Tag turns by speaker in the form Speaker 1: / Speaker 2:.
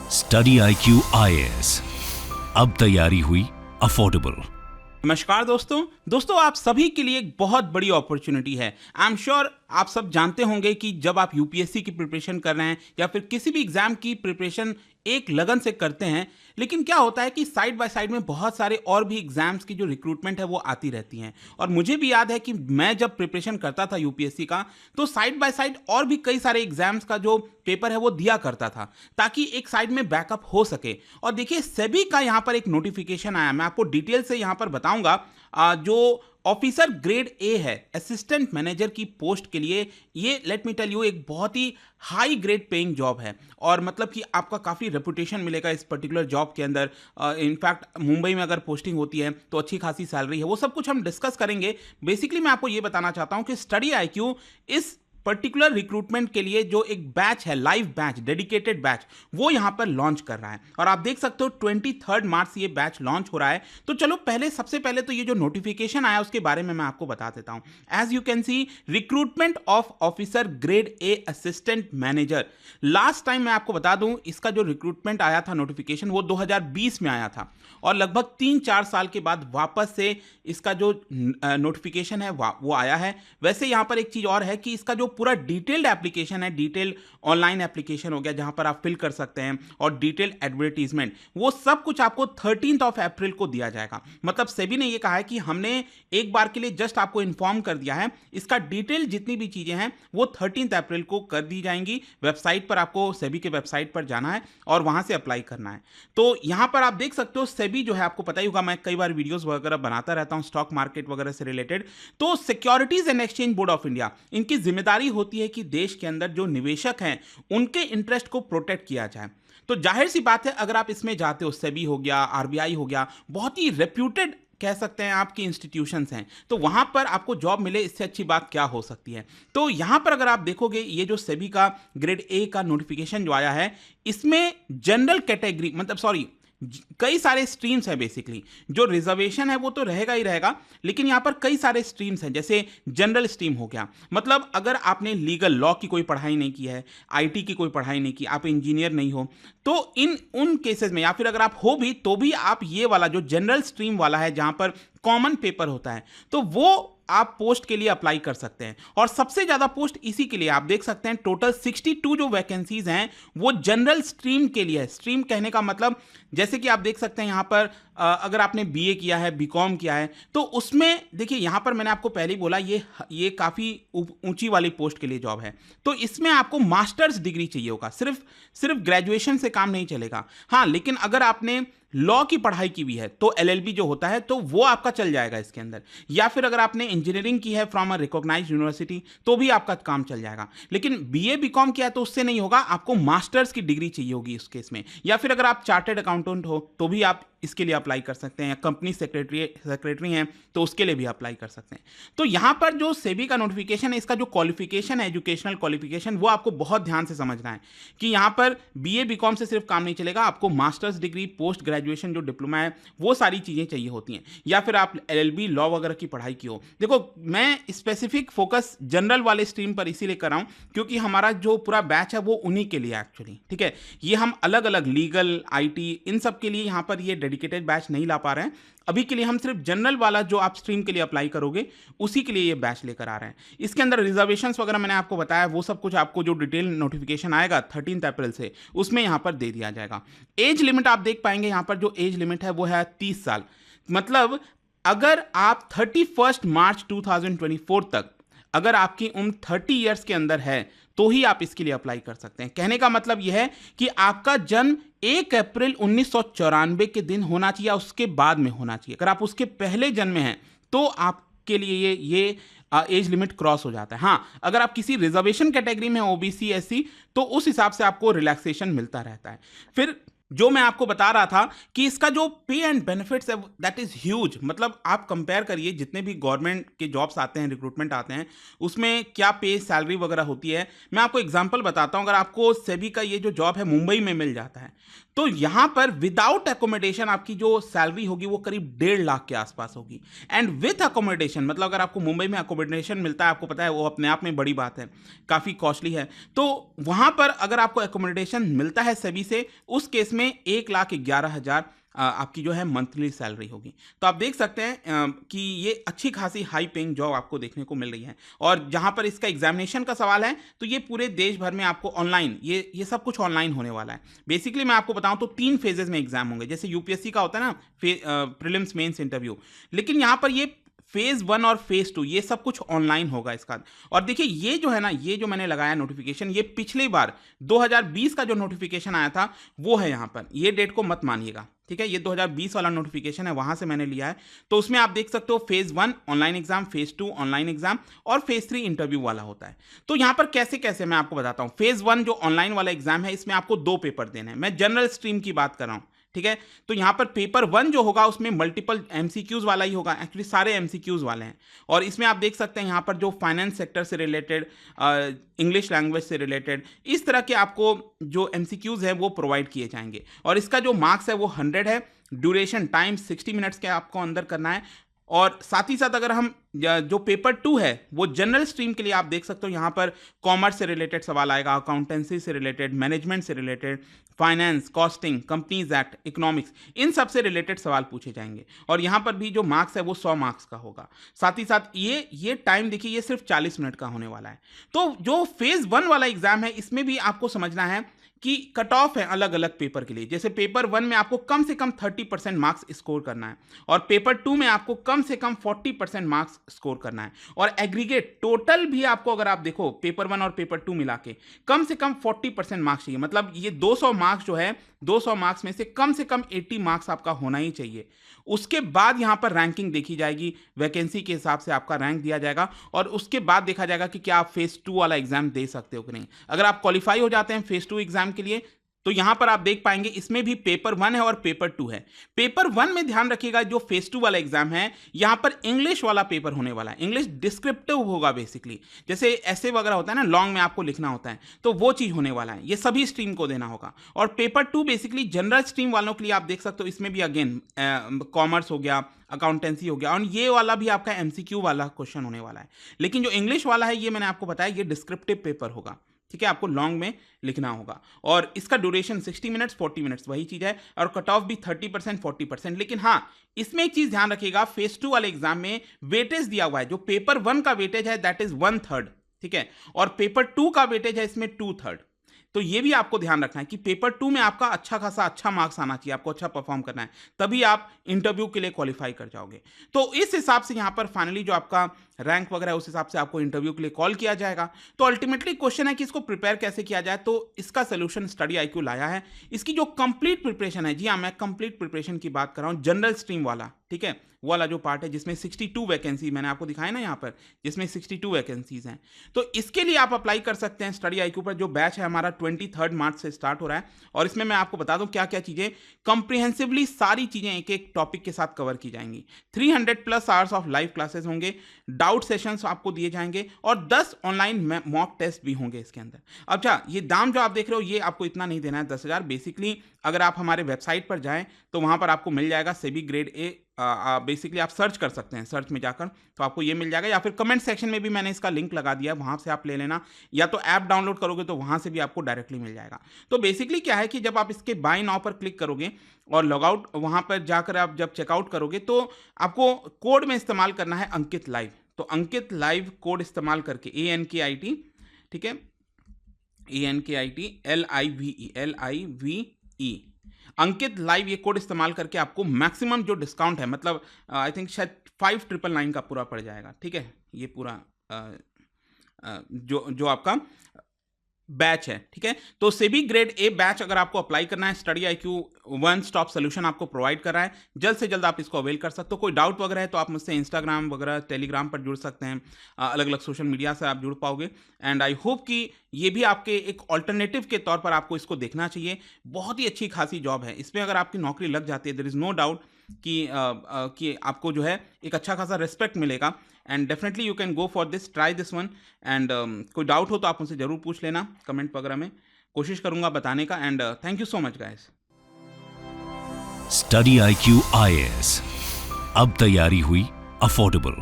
Speaker 1: Study IQ IAS, अब तैयारी हुई अफोर्डेबल।
Speaker 2: नमस्कार दोस्तों आप सभी के लिए एक बहुत बड़ी अपॉर्चुनिटी है। आई एम श्योर आप सब जानते होंगे कि जब आप यूपीएससी की प्रिपरेशन कर रहे हैं या फिर किसी भी एग्जाम की प्रिपरेशन एक लगन से करते हैं, लेकिन क्या होता है कि साइड बाय साइड में बहुत सारे और भी एग्जाम्स की जो रिक्रूटमेंट है वो आती रहती हैं। और मुझे भी याद है कि मैं जब प्रिपरेशन करता था यूपीएससी का, तो साइड बाय साइड और भी कई सारे एग्जाम्स का जो पेपर है वो दिया करता था, ताकि एक साइड में बैकअप हो सके। और देखिए, सेबी का यहाँ पर एक नोटिफिकेशन आया, मैं आपको डिटेल से यहाँ पर बताऊंगा। जो ऑफिसर ग्रेड ए है, असिस्टेंट मैनेजर की पोस्ट के लिए, ये लेट मी टेल यू एक बहुत ही हाई ग्रेड पेइंग जॉब है। और मतलब कि आपका काफ़ी रेपुटेशन मिलेगा इस पर्टिकुलर जॉब के अंदर। इनफैक्ट मुंबई में अगर पोस्टिंग होती है तो अच्छी खासी सैलरी है। वो सब कुछ हम डिस्कस करेंगे। बेसिकली मैं आपको ये बताना चाहता हूँ कि स्टडी IQ इस पर्टिकुलर रिक्रूटमेंट के लिए जो एक बैच है, लाइव बैच, डेडिकेटेड बैच, वो यहां पर लॉन्च कर रहा है। और आप देख सकते हो 23 मार्च से ये बैच लॉन्च हो रहा है। तो चलो सबसे पहले तो ये जो नोटिफिकेशन आया उसके बारे में मैं आपको बता देता हूं। As you can see, recruitment of officer grade A assistant manager. Last time मैं आपको बता दूं, इसका जो रिक्रूटमेंट आया था नोटिफिकेशन, वो 2020 में आया था। और लगभग 3-4 साल के बाद वापस से इसका जो नोटिफिकेशन है वो आया है। वैसे यहाँ पर एक चीज़ और है कि इसका जो पूरा डिटेल्ड एप्लीकेशन है, डिटेल ऑनलाइन एप्लीकेशन हो गया जहाँ पर आप फिल कर सकते हैं, और डिटेल्ड एडवर्टीजमेंट, वो सब कुछ आपको 13 अप्रैल को दिया जाएगा। मतलब सेबी ने ये कहा है कि हमने एक बार के लिए जस्ट आपको इन्फॉर्म कर दिया है, इसका डिटेल जितनी भी चीज़ें हैं वो 13 अप्रैल को कर दी जाएंगी। वेबसाइट पर आपको, सेबी के वेबसाइट पर जाना है और वहाँ से अप्लाई करना है। तो यहाँ पर आप देख सकते हो, सेबी जो है, आपको पता ही होगा, मैं कई बार वीडियोस वगैरह बनाता रहता हूँ स्टॉक मार्केट वगैरह से रिलेटेड। तो securities and exchange board of India, इनकी जिम्मेदारी होती है कि देश के अंदर जो निवेशक हैं उनके इंटरेस्ट को प्रोटेक्ट किया जाए। तो जाहिर सी बात है, अगर आप इसमें जाते हो, सेबी हो गया, RBI हो गया, बहुत ही रेप्यूटेड कह सकते हैं आपकी इंस्टीट्यूशंस हैं, तो वहां पर आपको जॉब मिले, इससे अच्छी बात क्या हो सकती है। तो यहां पर अगर आप देखोगे, ये जो सेबी का ग्रेड ए का नोटिफिकेशन जो आया है, इसमें जनरल कैटेगरी, मतलब सॉरी, कई सारे स्ट्रीम्स हैं। बेसिकली जो रिजर्वेशन है वो तो रहेगा ही रहेगा, लेकिन यहाँ पर कई सारे स्ट्रीम्स हैं। जैसे जनरल स्ट्रीम हो गया, मतलब अगर आपने लीगल लॉ की कोई पढ़ाई नहीं की है, IT की कोई पढ़ाई नहीं की, आप इंजीनियर नहीं हो, तो उन केसेस में, या फिर अगर आप हो भी तो भी आप ये वाला जो जनरल स्ट्रीम वाला है, जहाँ पर कॉमन पेपर होता है, तो वो आप पोस्ट के लिए अप्लाई कर सकते हैं। और सबसे ज़्यादा पोस्ट इसी के लिए आप देख सकते हैं, टोटल 62 जो वैकेंसीज हैं वो जनरल स्ट्रीम के लिए है। स्ट्रीम कहने का मतलब, जैसे कि आप देख सकते हैं यहाँ पर, अगर आपने BA किया है, BCom किया है, तो उसमें देखिए, यहाँ पर मैंने आपको पहले ही बोला, ये काफ़ी ऊंची वाली पोस्ट के लिए जॉब है। तो इसमें आपको मास्टर्स डिग्री चाहिए होगा, सिर्फ ग्रेजुएशन से काम नहीं चलेगा। हाँ, लेकिन अगर आपने लॉ की पढ़ाई की भी है तो LLB जो होता है, तो वो आपका चल जाएगा इसके अंदर। या फिर अगर आपने इंजीनियरिंग की है फ्रॉम अ रिकॉग्नाइज्ड यूनिवर्सिटी, तो भी आपका काम चल जाएगा। लेकिन BA BCom किया है तो उससे नहीं होगा, आपको मास्टर्स की डिग्री चाहिए होगी इस केस में। या फिर अगर आप चार्टर्ड अकाउंटेंट हो तो भी आप इसके लिए अप्लाई कर सकते हैं, या कंपनी सेक्रेटरी हैं तो उसके लिए भी अप्लाई कर सकते हैं। तो यहाँ पर जो सेबी का नोटिफिकेशन है, इसका जो क्वालिफिकेशन है, एजुकेशनल क्वालिफिकेशन, वो आपको बहुत ध्यान से समझना है कि यहाँ पर BA BCom से सिर्फ काम नहीं चलेगा, आपको मास्टर्स डिग्री, पोस्ट ग्रेजुएशन जो डिप्लोमा है, वो सारी चीज़ें चाहिए होती हैं। या फिर आप LLB लॉ वगैरह की पढ़ाई की हो। देखो, मैं स्पेसिफिक फोकस जनरल वाले स्ट्रीम पर इसीलिए कर रहा हूँ क्योंकि हमारा जो पूरा बैच है वो उन्हीं के लिए एक्चुअली, ठीक है। ये हम अलग अलग लीगल, IT, इन सब के लिए यहाँ पर ये डेडिकेटेड बैच नहीं ला पा रहे हैं। अभी के लिए हम सिर्फ जनरल वाला जो आप स्ट्रीम के लिए अप्लाई करोगे, उसी के लिए ये बैच लेकर आ रहे हैं। इसके अंदर रिजर्वेशंस वगैरह मैंने आपको बताया, वो सब कुछ आपको जो डिटेल नोटिफिकेशन आएगा 13 अप्रैल से, उसमें यहाँ पर दे दिया जाएगा। एज लिमिट आप देख पाएंगे, यहाँ पर जो एज लिमिट है वो है 30 साल। मतलब अगर आप 31 मार्च 2024 तक, अगर आपकी उम्र 30 ईयर्स के अंदर है, तो ही आप इसके लिए अप्लाई कर सकते हैं। कहने का मतलब यह है कि आपका जन्म 1 अप्रैल 1994 के दिन होना चाहिए, उसके बाद में होना चाहिए। अगर आप उसके पहले जन्म में हैं तो आपके लिए ये एज लिमिट क्रॉस हो जाता है। हाँ, अगर आप किसी रिजर्वेशन कैटेगरी में OBC SC, तो उस हिसाब से आपको रिलैक्सेशन मिलता रहता है। फिर जो मैं आपको बता रहा था कि इसका जो पे एंड बेनिफिट्स है दैट इज ह्यूज। मतलब आप कंपेयर करिए जितने भी गवर्नमेंट के जॉब्स आते हैं, रिक्रूटमेंट आते हैं, उसमें क्या पे सैलरी वगैरह होती है। मैं आपको एग्जांपल बताता हूं, अगर आपको सेबी का ये जो जॉब है मुंबई में मिल जाता है, तो यहां पर विदाउट एकोमोडेशन आपकी जो सैलरी होगी वो करीब 1.5 लाख के आसपास होगी। एंड विथ अकोमोडेशन, मतलब अगर आपको मुंबई में अकोमोडेशन मिलता है, आपको पता है वो अपने आप में बड़ी बात है, काफ़ी कॉस्टली है। तो वहां पर अगर आपको एकोमोडेशन मिलता है सेबी से, उस केस में 1,11,000 आपकी जो है मंथली सैलरी होगी। तो आप देख सकते हैं कि ये अच्छी खासी हाई पेइंग जॉब आपको देखने को मिल रही है। और जहां पर इसका एग्जामिनेशन का सवाल है, तो ये पूरे देश भर में आपको ऑनलाइन, ये सब कुछ ऑनलाइन होने वाला है। बेसिकली मैं आपको बताऊं तो 3 फेजेस में एग्जाम होंगे, जैसे यूपीएससी का होता है ना, प्रीलिम्स मेंस इंटरव्यू, लेकिन यहां पर ये फेज 1 और फेज 2 ये सब कुछ ऑनलाइन होगा इसका। और देखिए ये जो है ना, ये जो मैंने लगाया नोटिफिकेशन, ये पिछली बार 2020 का जो नोटिफिकेशन आया था वो है यहाँ पर, ये डेट को मत मानिएगा, ठीक है। ये 2020 वाला नोटिफिकेशन है, वहां से मैंने लिया है। तो उसमें आप देख सकते हो phase 1 online exam, phase 2 online exam और फेज 3 इंटरव्यू वाला होता है। तो यहां पर कैसे कैसे मैं आपको बताता हूं। फेज 1 जो ऑनलाइन वाला एग्जाम है, इसमें आपको 2 पेपर देने हैं। मैं जनरल स्ट्रीम की बात कर रहा हूं, ठीक है। तो यहां पर पेपर 1 जो होगा उसमें मल्टीपल एमसीक्यूज वाला ही होगा, एक्चुअली सारे एमसीक्यूज वाले हैं। और इसमें आप देख सकते हैं यहां पर जो फाइनेंस सेक्टर से रिलेटेड, इंग्लिश लैंग्वेज से रिलेटेड, इस तरह के आपको जो एमसीक्यूज है वो प्रोवाइड किए जाएंगे। और इसका जो मार्क्स है वो 100 है। ड्यूरेशन टाइम 60 मिनट्स के आपको अंदर करना है। और साथ ही साथ अगर हम जो पेपर 2 है वो जनरल स्ट्रीम के लिए, आप देख सकते हो यहाँ पर कॉमर्स से रिलेटेड सवाल आएगा, अकाउंटेंसी से रिलेटेड, मैनेजमेंट से related, finance, costing, companies act, economics, इन सब से रिलेटेड सवाल पूछे जाएंगे। और यहाँ पर भी जो मार्क्स है वो 100 मार्क्स का होगा। साथ ही साथ ये टाइम देखिए, ये सिर्फ 40 मिनट का होने वाला है। तो जो फेज 1 वाला एग्जाम है, इसमें भी आपको समझना है कि कट ऑफ है अलग अलग पेपर के लिए। जैसे पेपर 1 में आपको कम से कम 30% मार्क्स स्कोर करना है, और पेपर 2 में आपको कम से कम 40% मार्क्स स्कोर करना है। और एग्रीगेट टोटल भी आपको अगर आप देखो पेपर 1 और पेपर 2 मिला के कम से कम 40% मार्क्स चाहिए। मतलब ये 200 मार्क्स जो है, 200 मार्क्स में से कम 80 मार्क्स आपका होना ही चाहिए। उसके बाद यहां पर रैंकिंग देखी जाएगी, वैकेंसी के हिसाब से आपका रैंक दिया जाएगा, और उसके बाद देखा जाएगा कि क्या आप फेज 2 वाला एग्जाम दे सकते हो कि नहीं। अगर आप क्वालिफाई हो जाते हैं फेज 2 एग्जाम के लिए, तो यहां पर आप देख पाएंगे इसमें भी पेपर 1 है और पेपर 2 है। पेपर 1 में ध्यान रखिएगा, जो फेज 2 वाला एग्जाम है, यहां पर इंग्लिश वाला पेपर होने वाला है। इंग्लिश डिस्क्रिप्टिव होगा, बेसिकली जैसे ऐसे वगैरह होता है ना, लॉन्ग में आपको लिखना होता है, तो वो चीज होने वाला है। ये सभी स्ट्रीम को देना होगा। और पेपर 2 बेसिकली जनरल स्ट्रीम वालों के लिए, आप देख सकते हो इसमें भी अगेन कॉमर्स हो गया, अकाउंटेंसी हो गया, और ये वाला भी आपका एमसीक्यू वाला क्वेश्चन होने वाला है। लेकिन जो इंग्लिश वाला है, ये मैंने आपको बताया, ये डिस्क्रिप्टिव पेपर होगा, ठीक है। आपको लॉन्ग में लिखना होगा, और इसका ड्यूरेशन 60 मिनट्स 40 मिनट्स वही चीज है, और कट ऑफ भी 30% 40%। लेकिन हाँ, इसमें एक चीज ध्यान रखिएगा, फेज 2 वाले एग्जाम में वेटेज दिया हुआ है। जो पेपर 1 का वेटेज है दैट इज 1/3, ठीक है, और पेपर 2 का वेटेज है इसमें 2/3। तो ये भी आपको ध्यान रखना है कि पेपर 2 में आपका अच्छा मार्क्स आना चाहिए, आपको अच्छा परफॉर्म करना है, तभी आप इंटरव्यू के लिए क्वालिफाई कर जाओगे। तो इस हिसाब से यहाँ पर फाइनली जो आपका रैंक वगैरह है, उस हिसाब से आपको इंटरव्यू के लिए कॉल किया जाएगा। तो अल्टीमेटली क्वेश्चन है कि इसको प्रिपेयर कैसे किया जाए। तो इसका सोल्यूशन स्टडी IQ लाया है। इसकी जो कंप्लीट प्रिपरेशन है, जी हाँ, मैं कंप्लीट प्रिपरेशन की बात कर रहा हूँ, जनरल स्ट्रीम वाला, ठीक है, वो वाला जो पार्ट है जिसमें 62 वैकेंसी मैंने आपको दिखाया ना यहाँ पर, जिसमें 62 वैकेंसीज हैं। तो इसके लिए आप अप्लाई कर सकते हैं स्टडी IQ पर। जो बैच है हमारा 23 मार्च से स्टार्ट हो रहा है, और इसमें मैं आपको बता दूं क्या क्या चीजें कंप्रिहेंसिवली, सारी चीजें एक एक टॉपिक के साथ कवर की जाएंगी। 300+ आवर्स ऑफ लाइव क्लासेस होंगे, डाउट सेशंस आपको दिए जाएंगे, और 10 ऑनलाइन मॉक टेस्ट भी होंगे इसके अंदर। अच्छा, ये दाम जो आप देख रहे हो, ये आपको इतना नहीं देना है, 10,000। बेसिकली अगर आप हमारे वेबसाइट पर जाएं तो वहां पर आपको मिल जाएगा सेबी ग्रेड ए। बेसिकली आप सर्च कर सकते हैं, सर्च में जाकर तो आपको ये मिल जाएगा, या फिर कमेंट सेक्शन में भी मैंने इसका लिंक लगा दिया है, वहां से आप ले लेना, या तो ऐप डाउनलोड करोगे तो वहां से भी आपको डायरेक्टली मिल जाएगा। तो बेसिकली क्या है कि जब आप इसके बाय नाउ पर क्लिक करोगे और लॉगआउट, वहां पर जाकर आप जब चेकआउट करोगे, तो आपको कोड में इस्तेमाल करना है अंकित लाइव। तो अंकित लाइव कोड इस्तेमाल करके ANKIT, ठीक है, ANKIT LIVE अंकित लाइव, ये कोड इस्तेमाल करके आपको मैक्सिमम जो डिस्काउंट है, मतलब आई थिंक शायद 5,999 का पूरा पड़ जाएगा, ठीक है। ये पूरा जो आपका बैच है, ठीक है। तो सेबी ग्रेड ए बैच अगर आपको अप्लाई करना है, study IQ one stop solution आपको प्रोवाइड कर रहा है। जल्द से जल्द आप इसको अवेल कर सकते हो। कोई डाउट वगैरह है तो आप मुझसे इंस्टाग्राम वगैरह, टेलीग्राम पर जुड़ सकते हैं। अलग अलग सोशल मीडिया से आप जुड़ पाओगे। एंड आई होप कि ये भी आपके एक ऑल्टरनेटिव के तौर पर आपको इसको देखना चाहिए। बहुत ही अच्छी खासी जॉब है। इसमें अगर आपकी नौकरी लग जाती है, देयर इज़ नो डाउट कि आपको जो है एक अच्छा खासा रिस्पेक्ट मिलेगा। And definitely you can go for this, try this one. And कोई डाउट हो तो आप मुझसे ज़रूर पूछ लेना कमेंट वगैरह में, कोशिश करूंगा बताने का। And thank you so much guys.
Speaker 1: Study IQ IAS, अब तैयारी हुई अफोर्डेबल।